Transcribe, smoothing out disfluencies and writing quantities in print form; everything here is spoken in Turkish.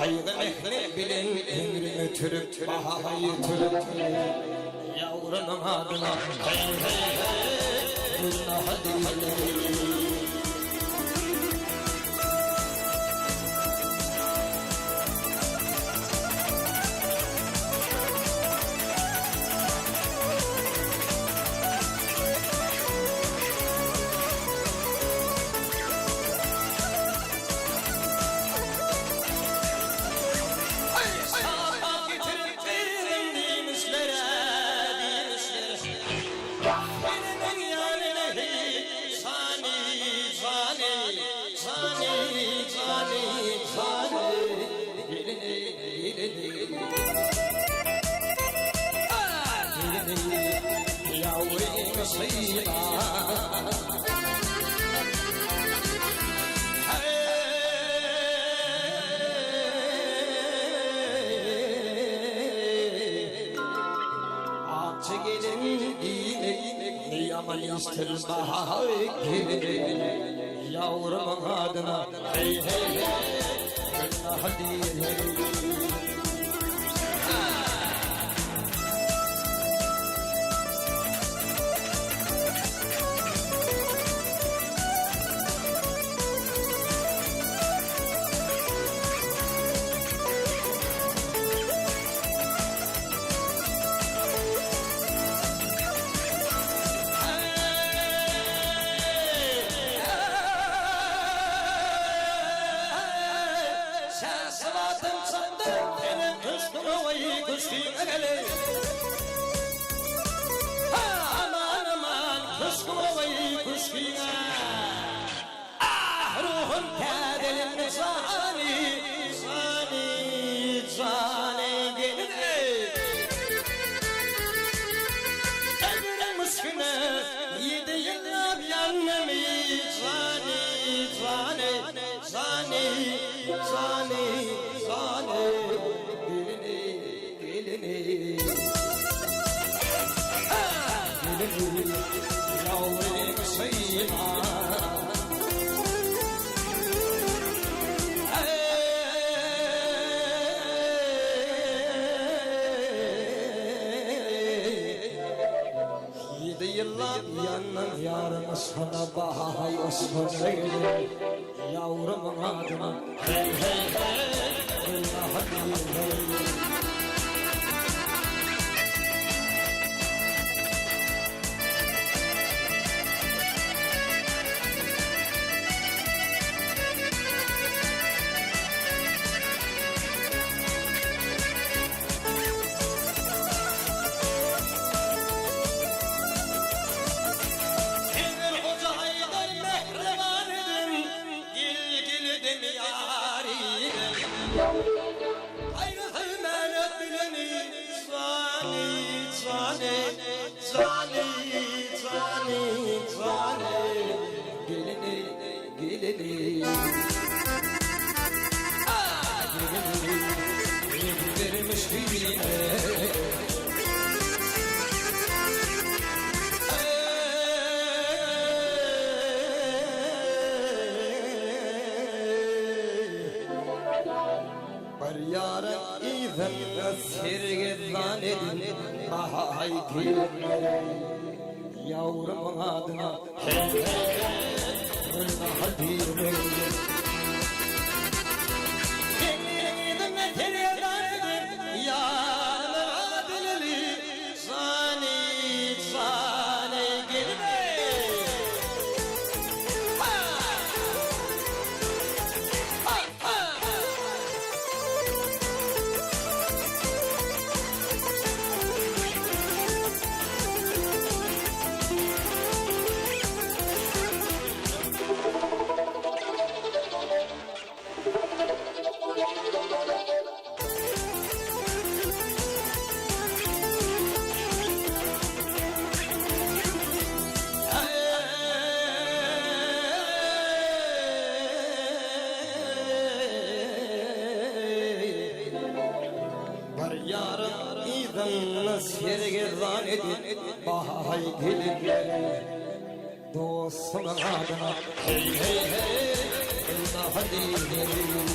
Kaygı ehli bilin ömrümü türüp bahayı türüp yavrunun adına hey hey hey günah değil. İster bahar gelin yavrumun adına hey hey hey günah değil. Aman aman kuşku olayı kuşkina ah ruhum kadelim zani zani zani gelin emre muskine yedi yıllar yanmemi zani zani zani zani zani gelini yavrum sayma yedi yıllar yanın yarım sana bahay osmanlı yavrumun adına hey hey hey hey. Gelini vermiş birine var yara İzem sirgezan edin bahay gelin yavrum adına hey hey hey hadi sergezan edin bahay gelinleri dostum adına hey hey hey hadi